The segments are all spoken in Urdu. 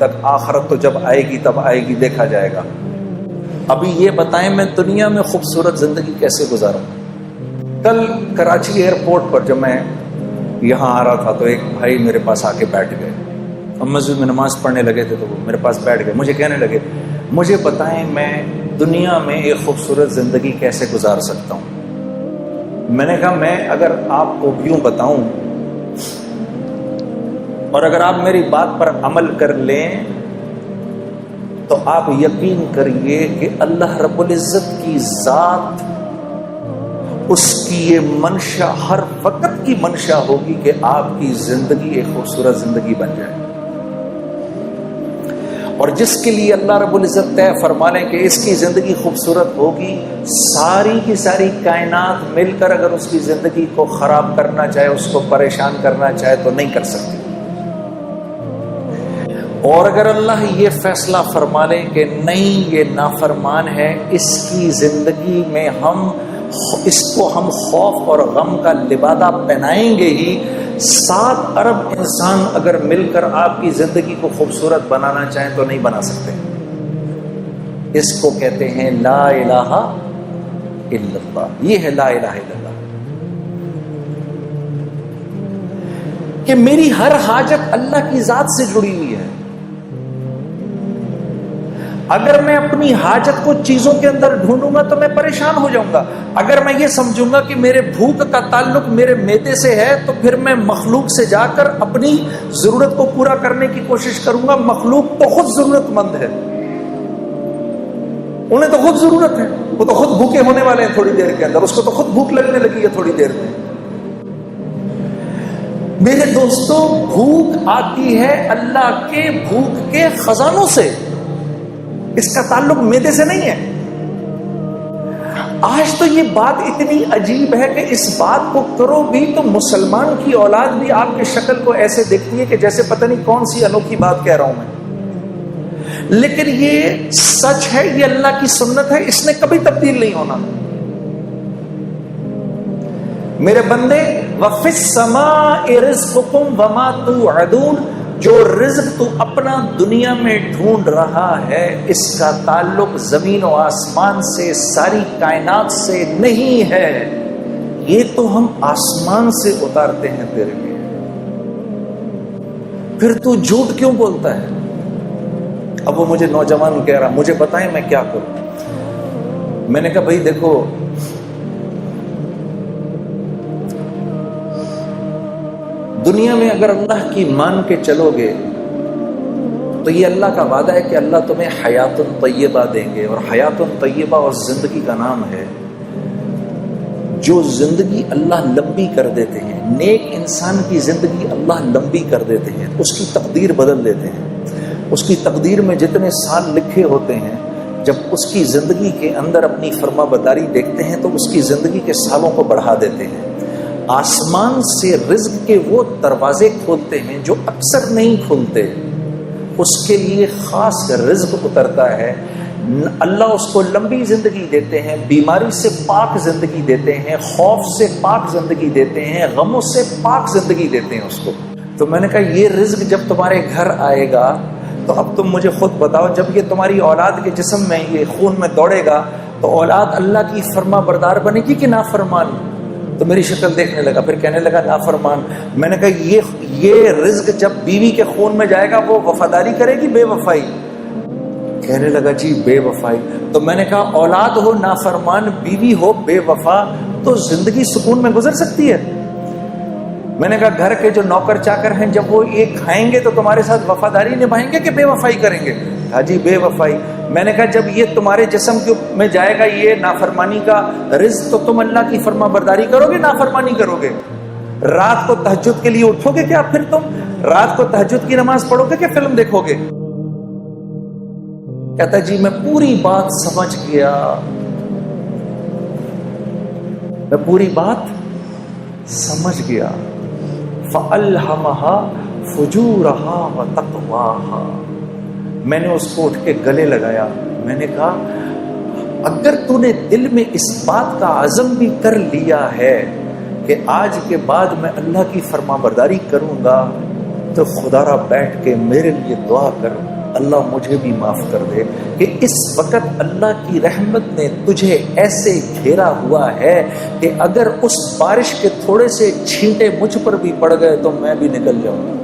تک، آخرت تو جب آئے گی تب آئے گی، دیکھا جائے گا۔ ابھی یہ بتائیں میں دنیا میں خوبصورت زندگی کیسے گزاروں؟ کل کراچی ایئرپورٹ پر جب میں یہاں آ رہا تھا تو ایک بھائی میرے پاس آ کے بیٹھ گئے، ہم مسجد میں نماز پڑھنے لگے تھے تو وہ میرے پاس بیٹھ گئے، مجھے کہنے لگے مجھے بتائیں میں دنیا میں ایک خوبصورت زندگی کیسے گزار سکتا ہوں؟ میں نے کہا میں اگر آپ کو یوں بتاؤں اور اگر آپ میری بات پر عمل کر لیں تو آپ یقین کریے کہ اللہ رب العزت کی ذات، اس کی یہ منشا ہر وقت کی منشا ہوگی کہ آپ کی زندگی ایک خوبصورت زندگی بن جائے، اور جس کے لیے اللہ رب العزت طے فرما لیں کہ اس کی زندگی خوبصورت ہوگی، ساری کی ساری کائنات مل کر اگر اس کی زندگی کو خراب کرنا چاہے، اس کو پریشان کرنا چاہے تو نہیں کر سکتی۔ اور اگر اللہ یہ فیصلہ فرما لے کہ نہیں یہ نافرمان ہے، اس کی زندگی میں اس کو ہم خوف اور غم کا لبادہ پہنائیں گے ہی، 7 ارب انسان اگر مل کر آپ کی زندگی کو خوبصورت بنانا چاہیں تو نہیں بنا سکتے۔ اس کو کہتے ہیں لا الہ الا اللہ، یہ ہے لا الہ الا اللہ، کہ میری ہر حاجت اللہ کی ذات سے جڑی ہوئی ہے۔ اگر میں اپنی حاجت کو چیزوں کے اندر ڈھونڈوں گا تو میں پریشان ہو جاؤں گا۔ اگر میں یہ سمجھوں گا کہ میرے بھوک کا تعلق میرے معدے سے ہے تو پھر میں مخلوق سے جا کر اپنی ضرورت کو پورا کرنے کی کوشش کروں گا۔ مخلوق تو خود ضرورت مند ہے، انہیں تو خود ضرورت ہے، وہ تو خود بھوکے ہونے والے ہیں تھوڑی دیر کے اندر، اس کو تو خود بھوک لگنے لگی ہے تھوڑی دیر میں۔ میرے دوستوں، بھوک آتی ہے اللہ کے بھوک کے خزانوں سے، اس کا تعلق معدے سے نہیں ہے۔ آج تو یہ بات اتنی عجیب ہے کہ اس بات کو کرو بھی تو مسلمان کی اولاد بھی آپ کی شکل کو ایسے دیکھتی ہے کہ جیسے پتہ نہیں کون سی انوکھی بات کہہ رہا ہوں میں، لیکن یہ سچ ہے، یہ اللہ کی سنت ہے، اس نے کبھی تبدیل نہیں ہونا۔ میرے بندے، وَفِي السَّمَاءِ رِزْقُكُمْ وَمَا تُوعَدُونَ، جو رزق تو اپنا دنیا میں ڈھونڈ رہا ہے اس کا تعلق زمین و آسمان سے، ساری کائنات سے نہیں ہے، یہ تو ہم آسمان سے اتارتے ہیں تیرے لیے، پھر تو جھوٹ کیوں بولتا ہے؟ اب وہ مجھے نوجوان کہہ رہا مجھے بتائیں میں کیا کروں؟ میں نے کہا بھائی دیکھو، دنیا میں اگر اللہ کی مان کے چلو گے تو یہ اللہ کا وعدہ ہے کہ اللہ تمہیں حیات طیبہ دیں گے، اور حیات طیبہ اور زندگی کا نام ہے جو زندگی اللہ لمبی کر دیتے ہیں۔ نیک انسان کی زندگی اللہ لمبی کر دیتے ہیں، اس کی تقدیر بدل دیتے ہیں۔ اس کی تقدیر میں جتنے سال لکھے ہوتے ہیں، جب اس کی زندگی کے اندر اپنی فرما برداری دیکھتے ہیں تو اس کی زندگی کے سالوں کو بڑھا دیتے ہیں۔ آسمان سے رزق کے وہ دروازے کھولتے ہیں جو اکثر نہیں کھلتے، اس کے لیے خاص رزق اترتا ہے، اللہ اس کو لمبی زندگی دیتے ہیں، بیماری سے پاک زندگی دیتے ہیں، خوف سے پاک زندگی دیتے ہیں، غموں سے پاک زندگی دیتے ہیں اس کو۔ تو میں نے کہا یہ رزق جب تمہارے گھر آئے گا تو اب تم مجھے خود بتاؤ، جب یہ تمہاری اولاد کے جسم میں یہ خون میں دوڑے گا تو اولاد اللہ کی فرما بردار بنے گی کہ نافرمان؟ تو میری شکل دیکھنے لگا، پھر کہنے لگا نافرمان۔ میں نے کہا یہ رزق جب بیوی کے خون میں جائے گا وہ وفاداری کرے گی بے وفائی؟ کہنے لگا جی بے وفائی۔ تو میں نے کہا اولاد ہو نافرمان، بیوی ہو بے وفا، تو زندگی سکون میں گزر سکتی ہے؟ میں نے کہا گھر کے جو نوکر چاکر ہیں جب وہ یہ کھائیں گے تو تمہارے ساتھ وفاداری نبھائیں گے کہ بے وفائی کریں گے؟ ہاں جی بے وفائی۔ میں نے کہا جب یہ تمہارے جسم میں جائے گا یہ نافرمانی کا رزق تو تم اللہ کی فرما برداری کرو گے نافرمانی کرو گے؟ رات کو تہجد کے لیے اٹھو گے کیا پھر تم؟ رات کو تہجد کی نماز پڑھو گے کہ فلم دیکھو گے؟ کہتا جی میں پوری بات سمجھ گیا، میں پوری بات سمجھ گیا۔ فَأَلْهَمَهَا فُجُورَهَا وَتَقْوَاهَا۔ میں نے اس کو اٹھ کے گلے لگایا، میں نے کہا اگر تو نے دل میں اس بات کا عزم بھی کر لیا ہے کہ آج کے بعد میں اللہ کی فرما برداری کروں گا، تو خدا را بیٹھ کے میرے لیے دعا کر، اللہ مجھے بھی معاف کر دے کہ اس وقت اللہ کی رحمت نے تجھے ایسے گھیرا ہوا ہے کہ اگر اس بارش کے تھوڑے سے چھینٹے مجھ پر بھی پڑ گئے تو میں بھی نکل جاؤں گا۔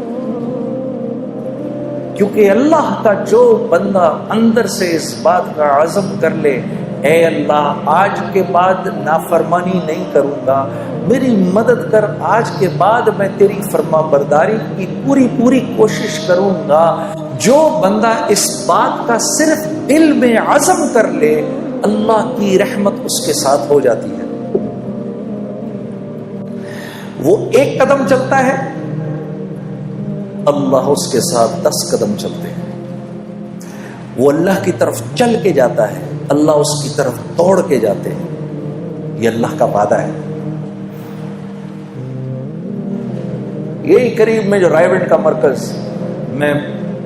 کیونکہ اللہ کا جو بندہ اندر سے اس بات کا عزم کر لے، اے اللہ آج کے بعد نافرمانی نہیں کروں گا، میری مدد کر، آج کے بعد میں تیری فرما برداری کی پوری کوشش کروں گا، جو بندہ اس بات کا صرف دل میں عزم کر لے، اللہ کی رحمت اس کے ساتھ ہو جاتی ہے۔ وہ ایک قدم چلتا ہے، اللہ اس کے ساتھ 10 قدم چلتے ہیں۔ وہ اللہ کی طرف چل کے جاتا ہے، اللہ اس کی طرف دوڑ کے جاتے ہیں۔ یہ اللہ کا وعدہ ہے۔ یہی قریب میں جو رائے گنج کا مرکز، میں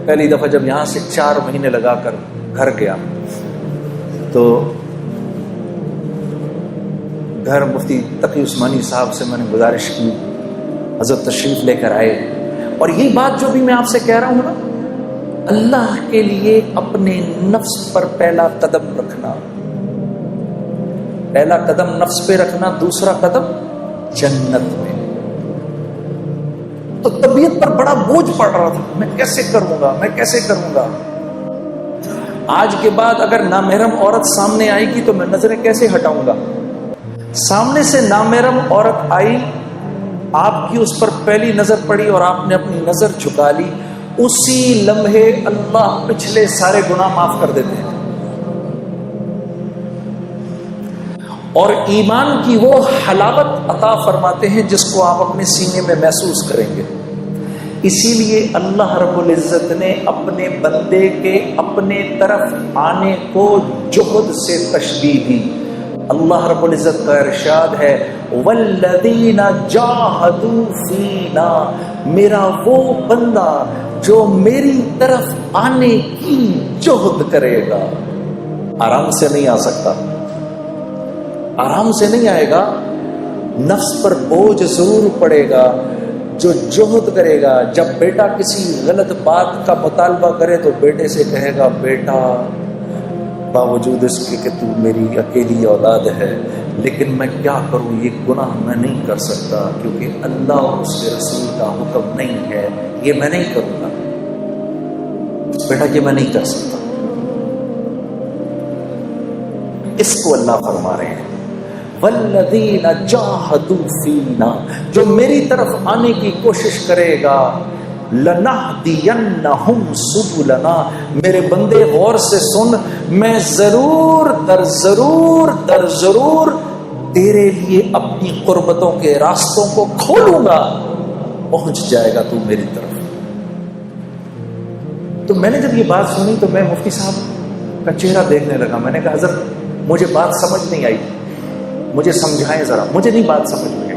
پہلی دفعہ جب یہاں سے 4 مہینے لگا کر گھر گیا تو گھر مفتی تقی عثمانی صاحب سے میں نے گزارش کی، حضرت تشریف لے کر آئے، اور یہی بات جو بھی میں آپ سے کہہ رہا ہوں نا، اللہ کے لیے اپنے نفس پر پہلا قدم رکھنا، پہلا قدم نفس پہ رکھنا، دوسرا قدم جنت میں۔ تو طبیعت پر بڑا بوجھ پڑ رہا تھا، میں کیسے کروں گا۔ آج کے بعد اگر نامحرم عورت سامنے آئے گی تو میں نظریں کیسے ہٹاؤں گا؟ سامنے سے نامحرم عورت آئی، آپ کی اس پر پہلی نظر پڑی اور آپ نے اپنی نظر جھکا لی، اسی لمحے اللہ پچھلے سارے گناہ معاف کر دیتے ہیں۔ اور ایمان کی وہ حلاوت عطا فرماتے ہیں جس کو آپ اپنے سینے میں محسوس کریں گے۔ اسی لیے اللہ رب العزت نے اپنے بندے کے اپنے طرف آنے کو جہد سے تشبیہ دی۔ اللہ رب العزت کا ارشاد ہے، والذین جاہدوا فینا، میرا وہ بندہ جو میری طرف آنے کی جہد کرے گا۔ آرام سے نہیں آ سکتا، آرام سے نہیں آئے گا، نفس پر بوجھ ضرور پڑے گا۔ جو جہد کرے گا، جب بیٹا کسی غلط بات کا مطالبہ کرے تو بیٹے سے کہے گا، بیٹا باوجود اس کے کہ تو میری اکیلی اولاد ہے، لیکن میں کیا کروں، یہ گناہ میں نہیں کر سکتا کیونکہ اللہ اور اس کے رسول کا حکم نہیں ہے، یہ میں نہیں کروں گا بیٹا، یہ میں نہیں کر سکتا۔ اس کو اللہ فرما رہے ہیں، والذین جاہدوا فینا، جو میری طرف آنے کی کوشش کرے گا، لنہدینہم سبلنا، میرے بندے غور سے سن، میں ضرور در ضرور تیرے لیے اپنی قربتوں کے راستوں کو کھولوں گا، پہنچ جائے گا تو میری طرف۔ تو میں نے جب یہ بات سنی تو میں مفتی صاحب کا چہرہ دیکھنے لگا، میں نے کہا حضرت مجھے بات سمجھ نہیں آئی، مجھے سمجھائیں ذرا، مجھے نہیں بات سمجھ میں